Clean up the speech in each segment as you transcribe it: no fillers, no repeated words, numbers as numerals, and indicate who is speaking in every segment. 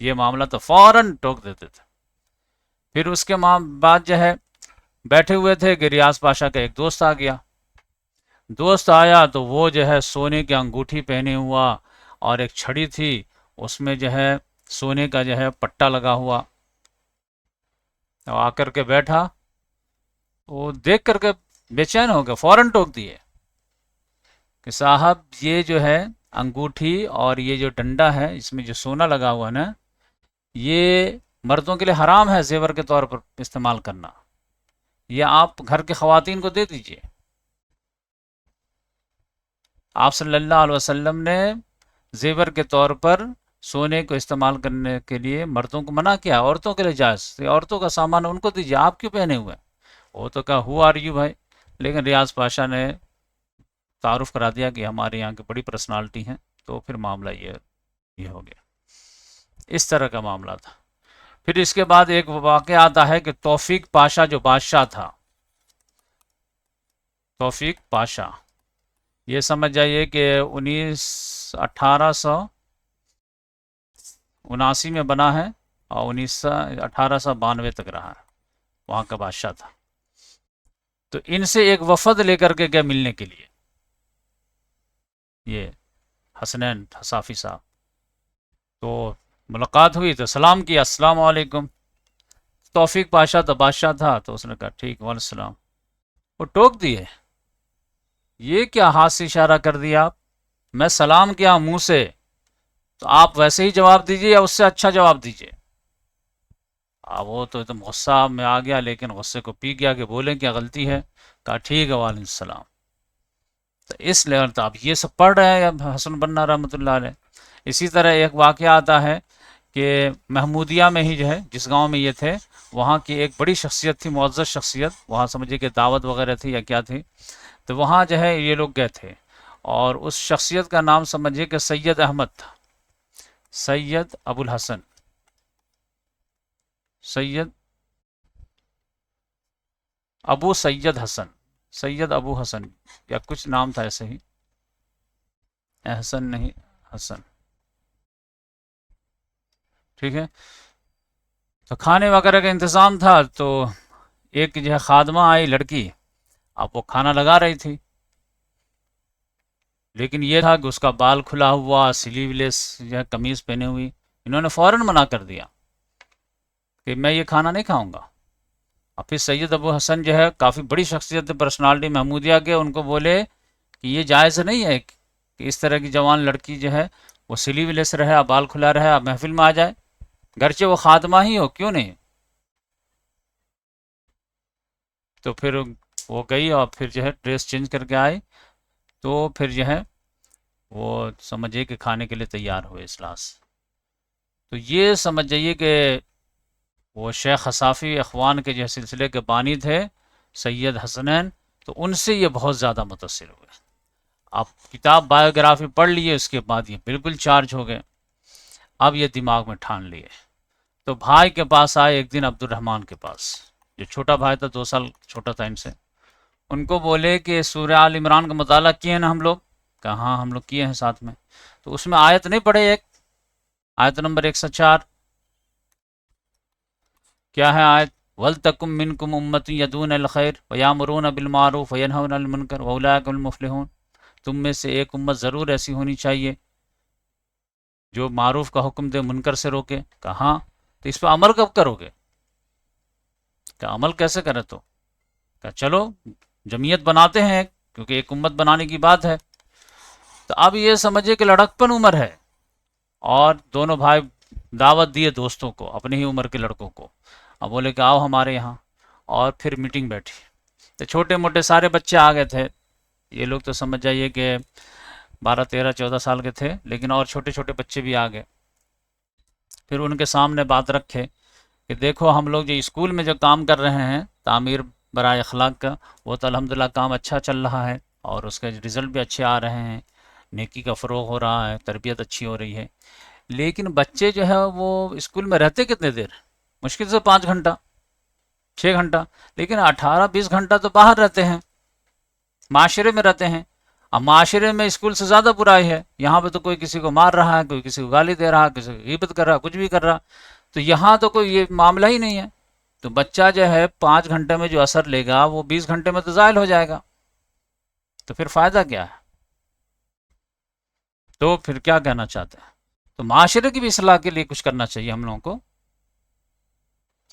Speaker 1: یہ معاملہ تو فوراً ٹوک دیتے تھے۔ پھر اس کے بعد جو ہے بیٹھے ہوئے تھے کہ ریاض پاشا کا ایک دوست آ گیا۔ دوست آیا تو وہ جو ہے سونے کی انگوٹھی پہنے ہوا اور ایک چھڑی تھی، اس میں جو ہے سونے کا جو ہے پٹا لگا ہوا، آ کر کے بیٹھا۔ وہ دیکھ کر کے بے چین ہو گیا، فوراً ٹوک دیے کہ صاحب یہ جو ہے انگوٹھی اور یہ جو ڈنڈا ہے اس میں جو سونا لگا ہوا ہے نا، یہ مردوں کے لیے حرام ہے زیور کے طور پر استعمال کرنا، یہ آپ گھر کے خواتین کو دے دیجئے۔ آپ صلی اللہ علیہ وسلم نے زیور کے طور پر سونے کو استعمال کرنے کے لیے مردوں کو منع کیا، عورتوں کے لیے جائز، عورتوں کا سامان ان کو دیجیے، آپ کیوں پہنے ہوئے ہیں؟ وہ تو کہا ہو آر یو بھائی، لیکن ریاض پاشا نے تعارف کرا دیا کہ ہمارے یہاں کی بڑی پرسنالٹی ہیں، تو پھر معاملہ یہ ہو گیا، اس طرح کا معاملہ تھا۔ پھر اس کے بعد ایک واقعہ آتا ہے کہ توفیق پاشا جو بادشاہ تھا، توفیق پاشا، یہ سمجھ جائیے کہ 1879 میں بنا ہے اور 1892 تک رہا ہے، وہاں کا بادشاہ تھا۔ تو ان سے ایک وفد لے کر کے گیا ملنے کے لیے، یہ حسنین حصافی صاحب، تو ملاقات ہوئی تو سلام کیا، السلام علیکم۔ توفیق پاشا تو بادشاہ تھا، تو اس نے کہا ٹھیک، وعلیکم السلام۔ وہ ٹوک دیے، یہ کیا ہاتھ سے اشارہ کر دیا آپ، میں سلام کیا منہ سے، تو آپ ویسے ہی جواب دیجیے یا اس سے اچھا جواب دیجیے۔ وہ تو ایک دم غصہ میں آ گیا، لیکن غصے کو پی گیا کہ بولیں کیا غلطی ہے، کہا ٹھیک ہے وعلیکم السلام۔ تو اس لیول تو آپ یہ سب پڑھ رہے ہیں حسن بنا رحمۃ اللہ علیہ۔ اسی طرح ایک واقعہ آتا ہے کہ محمودیہ میں ہی جو ہے، جس گاؤں میں یہ تھے، وہاں کی ایک بڑی شخصیت تھی، معزز شخصیت، وہاں سمجھے کہ دعوت وغیرہ تھی یا کیا تھی، تو وہاں جو ہے یہ لوگ گئے تھے، اور اس شخصیت کا نام سمجھیے کہ سید احمد تھا، سید ابو الحسن، سید ابو سید حسن، سید ابو حسن یا کچھ نام تھا ایسے ہی، احسن نہیں، حسن، ٹھیک ہے۔ تو کھانے وغیرہ کا انتظام تھا، تو ایک جو ہے خادمہ آئی لڑکی، اب وہ کھانا لگا رہی تھی، لیکن یہ تھا کہ اس کا بال کھلا ہوا، سلیو لیس جو ہے قمیض پہنے ہوئی، انہوں نے فوراً منع کر دیا کہ میں یہ کھانا نہیں کھاؤں گا۔ اور پھر سید ابو حسن جو ہے کافی بڑی شخصیت پرسنالٹی محمودیہ کے، ان کو بولے کہ یہ جائز نہیں ہے کہ اس طرح کی جوان لڑکی جو ہے وہ سلیو لیس رہے، بال کھلا رہے، اب محفل میں آ جائے، گرچہ وہ خادمہ ہی ہو، کیوں نہیں؟ تو پھر وہ گئی اور پھر جو ہے ڈریس چینج کر کے آئی، تو پھر جو ہے وہ سمجھے کہ کھانے کے لیے تیار ہوئے اس لحاظ سے۔ تو یہ سمجھ جائیے کہ وہ شیخ حصافی اخوان کے جو سلسلے کے بانی تھے سید حسنین، تو ان سے یہ بہت زیادہ متاثر ہوئے۔ آپ کتاب بایوگرافی پڑھ لیے، اس کے بعد یہ بالکل چارج ہو گئے، اب یہ دماغ میں ٹھان لیے۔ تو بھائی کے پاس آئے ایک دن، عبد الرحمن کے پاس، جو چھوٹا بھائی تھا، 2 سال چھوٹا تھا ان سے، ان کو بولے کہ سورہ آل عمران کا مطالعہ کیے ہیں نا ہم لوگ؟ کہا ہاں ہم لوگ کیے ہیں ساتھ میں۔ تو اس میں آیت نہیں پڑھے، ایک آیت نمبر 104، کیا ہے آیت؟ وَلْتَكُمْ مِنْكُمْ أُمَّةٌ يَدْعُونَ إِلَى الْخَيْرِ وَيَأْمُرُونَ بِالْمَعْرُوفِ وَيَنْهَوْنَ عَنِ الْمُنكَرِ وَأُولَٰئِكَ هُمُ الْمُفْلِحُونَ، تم میں سے ایک امت ضرور ایسی ہونی چاہیے جو معروف کا حکم دے، منکر سے روکے۔ کہا ہاں، تو اس پہ عمل کب کرو گے؟ کہ عمل کیسے کرے؟ تو کہ چلو جمعیت بناتے ہیں، کیونکہ ایک امت بنانے کی بات ہے۔ تو اب یہ سمجھے کہ لڑکپن عمر ہے، اور دونوں بھائی دعوت دیے دوستوں کو، اپنی ہی عمر کے لڑکوں کو، اب بولے کہ آؤ ہمارے یہاں، اور پھر میٹنگ بیٹھی، تو چھوٹے موٹے سارے بچے آ گئے تھے، یہ لوگ تو سمجھ جائیے کہ 12 13 14 سال کے تھے، لیکن اور چھوٹے چھوٹے بچے بھی آ گئے۔ پھر ان کے سامنے بات رکھے کہ دیکھو ہم لوگ جو اسکول میں جو کام کر رہے ہیں تعمیر برائے اخلاق کا، وہ تو الحمدللہ کام اچھا چل رہا ہے، اور اس کے رزلٹ بھی اچھے آ رہے ہیں، نیکی کا فروغ ہو رہا ہے، تربیت اچھی ہو رہی ہے، لیکن بچے جو ہے وہ اسکول میں رہتے کتنے دیر؟ مشکل سے 5 گھنٹہ 6 گھنٹہ، لیکن 18 20 گھنٹہ تو باہر رہتے ہیں، معاشرے میں رہتے ہیں، اب معاشرے میں اسکول سے زیادہ برائی ہے، یہاں پہ تو کوئی کسی کو مار رہا ہے، کوئی کسی کو گالی دے رہا ہے، کسی کو غیبت کر رہا ہے، کچھ بھی کر رہا، تو یہاں تو کوئی یہ معاملہ ہی نہیں ہے. تو بچہ جو ہے 5 گھنٹے میں جو اثر لے گا وہ 20 گھنٹے میں تو زائل ہو جائے گا، تو پھر فائدہ کیا ہے؟ تو پھر کیا کہنا چاہتے ہیں؟ تو معاشرے کی بھی اصلاح کے لیے کچھ کرنا چاہیے ہم لوگوں کو.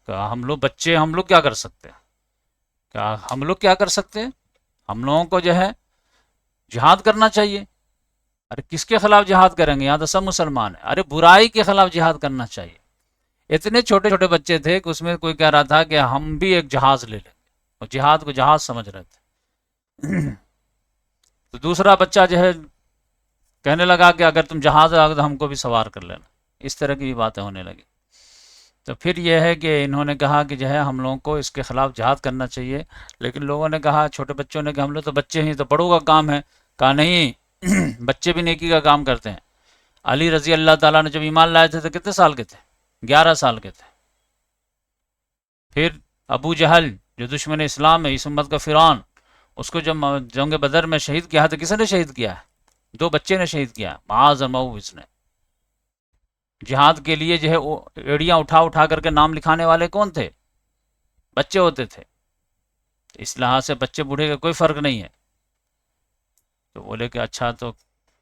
Speaker 1: ہم لوگ بچے، ہم لوگ کیا کر سکتے ہیں؟ ہم لوگ کیا کر سکتے ہیں؟ ہم لوگوں کو جو ہے جہاد کرنا چاہیے. ارے کس کے خلاف جہاد کریں گے؟ یہاں تو سب مسلمان ہیں. ارے برائی کے خلاف جہاد کرنا چاہیے. اتنے چھوٹے چھوٹے بچے تھے کہ اس میں کوئی کہہ رہا تھا کہ ہم بھی ایک جہاز لے لیں گے، اور جہاد کو جہاز سمجھ رہے تھے. تو دوسرا بچہ جو ہے کہنے لگا کہ اگر تم جہاز آگے تو ہم کو بھی سوار کر لینا. اس طرح کی بھی باتیں ہونے لگی. تو پھر یہ ہے کہ انہوں نے کہا کہ جو ہے ہم لوگوں کو اس کے خلاف جہاد کرنا چاہیے. لیکن لوگوں نے کہا، چھوٹے بچوں نے کہ ہم لوگ تو بچے ہیں، تو بڑوں کا کام ہے. کہا نہیں، بچے بھی نیکی کا کام کرتے ہیں. علی رضی اللہ تعالیٰ نے جب ایمان لائے تھے تو کتنے سال کے تھے؟ 11 سال کے تھے. پھر ابو جہل جو دشمن اسلام ہے، اس امت کا فرعون، اس کو جب جنگ بدر میں شہید کیا تو کس نے شہید کیا ہے؟ 2 بچے نے شہید کیا، معاذ اور موعوذ نے. جہاد کے لیے جو ہے وہ ایڑیاں اٹھا اٹھا کر کے نام لکھانے والے کون تھے؟ بچے ہوتے تھے. اس لحاظ سے بچے بوڑھے کا کوئی فرق نہیں ہے. تو بولے کہ اچھا تو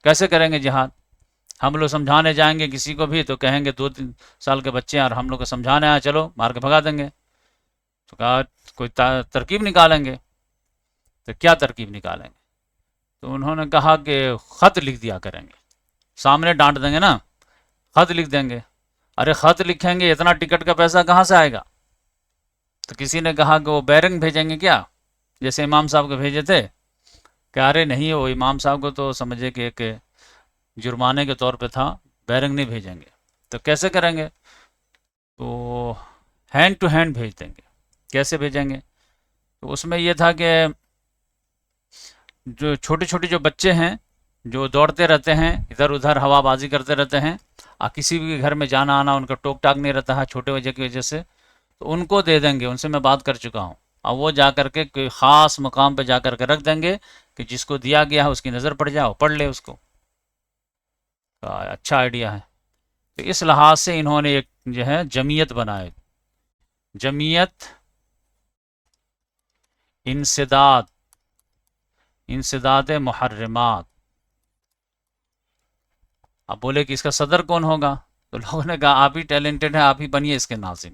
Speaker 1: کیسے کریں گے جہاد؟ ہم لوگ سمجھانے جائیں گے کسی کو بھی تو کہیں گے 2-3 سال کے بچے ہیں اور ہم لوگ کو سمجھانے آئے، چلو مار کے بھگا دیں گے. تو کہا کوئی ترکیب نکالیں گے. تو کیا ترکیب نکالیں گے؟ تو انہوں نے کہا کہ خط لکھ دیا کریں گے. سامنے ڈانٹ دیں گے نا، خط لکھ دیں گے. ارے خط لکھیں گے، اتنا ٹکٹ کا پیسہ کہاں سے آئے گا؟ تو کسی نے کہا کہ وہ بیرنگ بھیجیں گے کیا، جیسے امام صاحب کو بھیجے تھے. کہ ارے نہیں، وہ امام صاحب کو تو سمجھے کہ ایک جرمانے کے طور پہ تھا، بیرنگ نہیں بھیجیں گے. تو کیسے کریں گے؟ تو ہینڈ ٹو ہینڈ بھیج دیں گے. کیسے بھیجیں گے؟ تو اس میں یہ تھا کہ جو چھوٹے چھوٹے جو بچے ہیں جو دوڑتے رہتے ہیں ادھر ادھر، ہوا بازی کرتے رہتے ہیں، اور کسی بھی گھر میں جانا آنا ان کا ٹوک ٹاک نہیں رہتا ہے چھوٹے وجہ کی وجہ سے، تو ان کو دے دیں گے. ان سے میں بات کر چکا ہوں. اور وہ جا کر کے کوئی خاص مقام پہ جا کر کے رکھ دیں گے کہ جس کو دیا گیا ہے اس کی نظر پڑ جائے، پڑھ لے اس کو. اچھا آئیڈیا ہے. تو اس لحاظ سے انہوں نے ایک جو ہے جمعیت بنائے، جمعیت انسداد محرمات. اب بولے کہ اس کا صدر کون ہوگا؟ تو لوگوں نے کہا آپ ہی ٹیلنٹڈ ہیں، آپ ہی بنیے اس کے ناظم.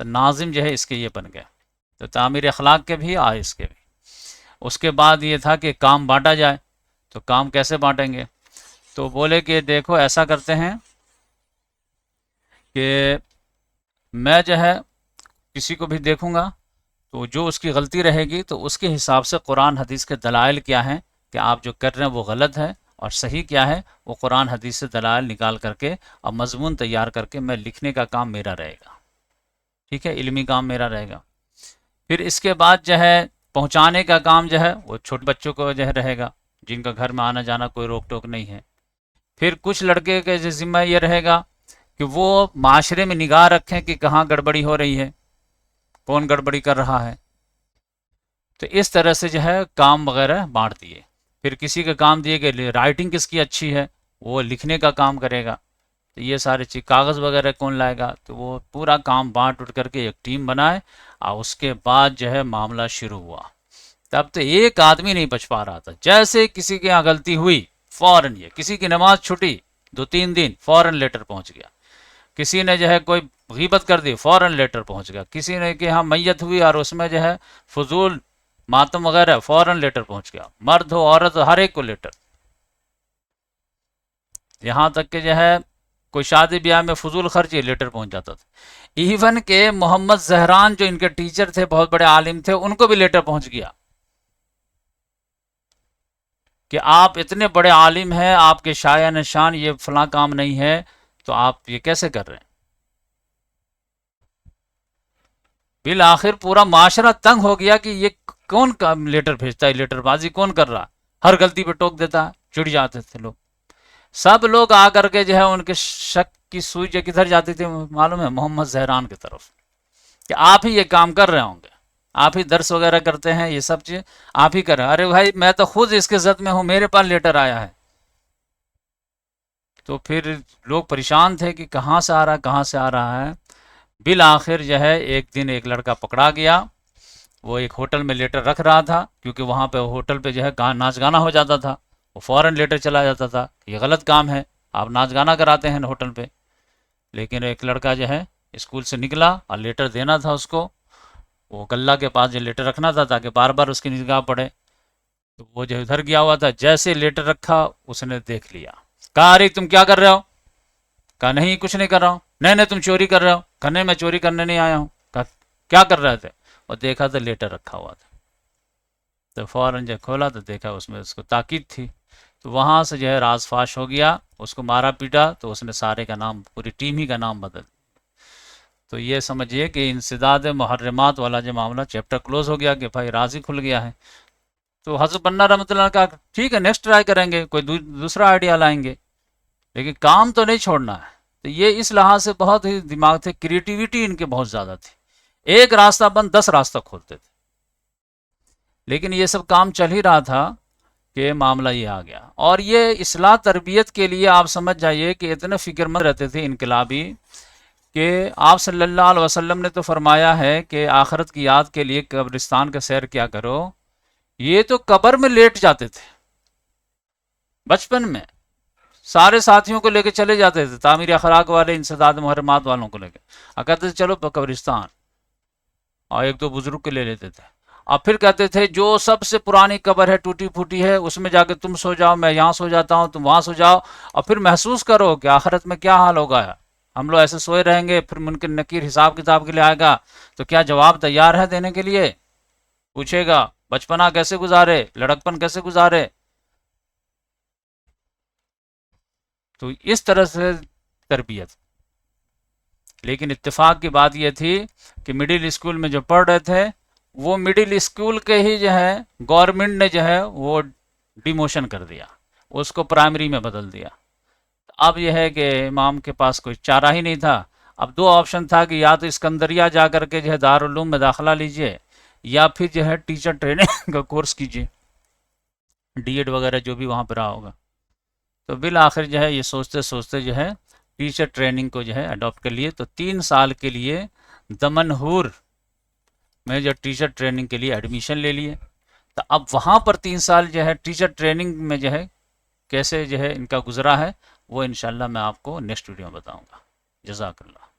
Speaker 1: تو ناظم جو ہے اس کے یہ بن گئے. تو تعمیر اخلاق کے بھی آئے اس کے بھی. اس کے بعد یہ تھا کہ کام بانٹا جائے. تو کام کیسے بانٹیں گے؟ تو بولے کہ دیکھو ایسا کرتے ہیں کہ میں جو ہے کسی کو بھی دیکھوں گا تو جو اس کی غلطی رہے گی تو اس کے حساب سے قرآن حدیث کے دلائل کیا ہیں کہ آپ جو کر رہے ہیں وہ غلط ہے اور صحیح کیا ہے، وہ قرآن حدیث سے دلائل نکال کر کے اور مضمون تیار کر کے میں لکھنے کا کام میرا رہے گا. ٹھیک ہے، علمی کام میرا رہے گا. پھر اس کے بعد جو ہے پہنچانے کا کام جو ہے وہ چھوٹے بچوں کو جو ہے رہے گا، جن کا گھر میں آنا جانا کوئی روک ٹوک نہیں ہے. پھر کچھ لڑکے کے ذمہ یہ رہے گا کہ وہ معاشرے میں نگاہ رکھیں کہ کہاں گڑبڑی ہو رہی ہے، کون گڑبڑی کر رہا ہے. تو اس طرح سے جو ہے کام وغیرہ بانٹ دیے. پھر کسی کا کام دیے کہ رائٹنگ کس کی اچھی ہے، وہ لکھنے کا کام کرے گا. تو یہ سارے چیز، کاغذ وغیرہ کون لائے گا، تو وہ پورا کام بانٹ اٹھ کر کے ایک ٹیم بنائے. اور اس کے بعد جو ہے معاملہ شروع ہوا. تب تو ایک آدمی نہیں بچ پا رہا تھا. جیسے کسی کے یہاں غلطی ہوئی فوراً، یہ کسی کی نماز چھٹی 2-3 دن فوراً لیٹر پہنچ گیا. کسی نے جو ہے کوئی غیبت کر دی فوراً لیٹر پہنچ گیا. کسی نے کہ ہاں میت ہوئی اور اس میں جو ہے فضول ماتم وغیرہ، فوراً لیٹر پہنچ گیا. مرد ہو عورت ہو ہر ایک کو لیٹر. یہاں تک کہ جو ہے کوئی شادی بیاہ میں فضول خرچی لیٹر پہنچ جاتا تھا. ایون کہ محمد زہران جو ان کے ٹیچر تھے، بہت بڑے عالم تھے، ان کو بھی لیٹر پہنچ گیا کہ آپ اتنے بڑے عالم ہیں، آپ کے شایع نشان یہ فلاں کام نہیں ہے، تو آپ یہ کیسے کر رہے ہیں؟ بالآخر پورا معاشرہ تنگ ہو گیا کہ یہ کون لیٹر بھیجتا ہے، لیٹر بازی کون کر رہا، ہر غلطی پہ ٹوک دیتا ہے. چڑ جاتے تھے لوگ. سب لوگ آ کر کے جو ہے ان کے شک کی سوئی جو کدھر جاتی تھی معلوم ہے؟ محمد زہران کی طرف، کہ آپ ہی یہ کام کر رہے ہوں گے. آپ ہی درس وغیرہ کرتے ہیں، یہ سب چیز آپ ہی کریں. ارے بھائی میں تو خود اس کے زد میں ہوں، میرے پاس لیٹر آیا ہے. تو پھر لوگ پریشان تھے کہ کہاں سے آ رہا ہے، کہاں سے آ رہا ہے. بالآخر جو ہے ایک دن ایک لڑکا پکڑا گیا، وہ ایک ہوٹل میں لیٹر رکھ رہا تھا، کیونکہ وہاں پہ ہوٹل پہ جو ہے ناچ گانا ہو جاتا تھا. وہ فوراً لیٹر چلا جاتا تھا، یہ غلط کام ہے، آپ ناچ گانا کراتے ہیں ہوٹل پہ. لیکن ایک لڑکا جو ہے اسکول سے نکلا اور لیٹر دینا تھا اس کو، وہ غلہ کے پاس جو لیٹر رکھنا تھا تاکہ بار بار اس کی نگاہ پڑے. تو وہ جو ادھر گیا ہوا تھا، جیسے لیٹر رکھا اس نے دیکھ لیا. کہا ارے تم کیا کر رہے ہو؟ کہا نہیں کچھ نہیں کر رہا ہوں. نہیں نہیں تم چوری کر رہے ہو. کہا نہیں میں چوری کرنے نہیں آیا ہوں. کہا کیا کر رہے تھے؟ اور دیکھا تو لیٹر رکھا ہوا تھا. تو فوراً جب کھولا تو دیکھا اس میں اس کو تاکید تھی. تو وہاں سے جو ہے راز فاش ہو گیا، اس کو مارا پیٹا تو اس نے سارے کا نام، پوری ٹیم ہی کا نام بدل. تو یہ سمجھیے کہ انسداد محرمات والا جو معاملہ چیپٹر کلوز ہو گیا، کہ بھائی راز ہی کھل گیا ہے. تو حضرت بننا رحمۃ اللہ نے کہا ٹھیک ہے نیکسٹ ٹرائی کریں گے، کوئی دوسرا آئیڈیا لائیں گے، لیکن کام تو نہیں چھوڑنا ہے. تو یہ اس لحاظ سے بہت ہی دماغ تھے، کریٹیویٹی ان کے بہت زیادہ تھی. ایک راستہ بند 10 راستہ کھولتے تھے. لیکن یہ سب کام چل ہی رہا تھا کہ معاملہ یہ آ گیا. اور یہ اصلاح تربیت کے لیے آپ سمجھ جائیے کہ اتنے فکر مند رہتے تھے انقلابی، کہ آپ صلی اللہ علیہ وسلم نے تو فرمایا ہے کہ آخرت کی یاد کے لیے قبرستان کا سیر کیا کرو. یہ تو قبر میں لیٹ جاتے تھے بچپن میں، سارے ساتھیوں کو لے کے چلے جاتے تھے، تعمیر اخلاق والے انسداد محرمات والوں کو لے کے، اور کہتے تھے چلو قبرستان، اور ایک دو بزرگ کو لے لیتے تھے. اور پھر کہتے تھے جو سب سے پرانی قبر ہے ٹوٹی پھوٹی ہے اس میں جا کے تم سو جاؤ، میں یہاں سو جاتا ہوں تم وہاں سو جاؤ، اور پھر محسوس کرو کہ آخرت میں کیا حال ہوگا. ہم لوگ ایسے سوئے رہیں گے، پھر منکر نکیر حساب کتاب کے لیے آئے گا تو کیا جواب تیار ہے دینے کے لیے؟ پوچھے گا بچپنا کیسے گزارے، لڑکپن کیسے گزارے. تو اس طرح سے تربیت. لیکن اتفاق کی بات یہ تھی کہ مڈل اسکول میں جو پڑھ رہے تھے، وہ مڈل اسکول کے ہی جو ہے گورنمنٹ نے جو ہے وہ ڈیموشن کر دیا، اس کو پرائمری میں بدل دیا. اب یہ ہے کہ امام کے پاس کوئی چارہ ہی نہیں تھا. اب دو آپشن تھا کہ یا تو اسکندریہ جا کر کے جو ہے دارالعلوم میں داخلہ لیجئے، یا پھر جو ہے ٹیچر ٹریننگ کا کورس کیجئے، ڈی ایڈ وغیرہ جو بھی وہاں پہ رہا ہوگا. تو بالآخر جو ہے یہ سوچتے سوچتے جو ہے ٹیچر ٹریننگ کو جو ہے اڈاپٹ کر لیے. تو 3 سال کے لیے دمنہور میں جو ٹیچر ٹریننگ کے لیے ایڈمیشن لے لیے. تو اب وہاں پر 3 سال جو ہے ٹیچر ٹریننگ میں جو ہے کیسے جو ہے ان کا گزرا ہے، وہ انشاءاللہ میں آپ کو نیکسٹ ویڈیو میں بتاؤں گا. جزاک اللہ.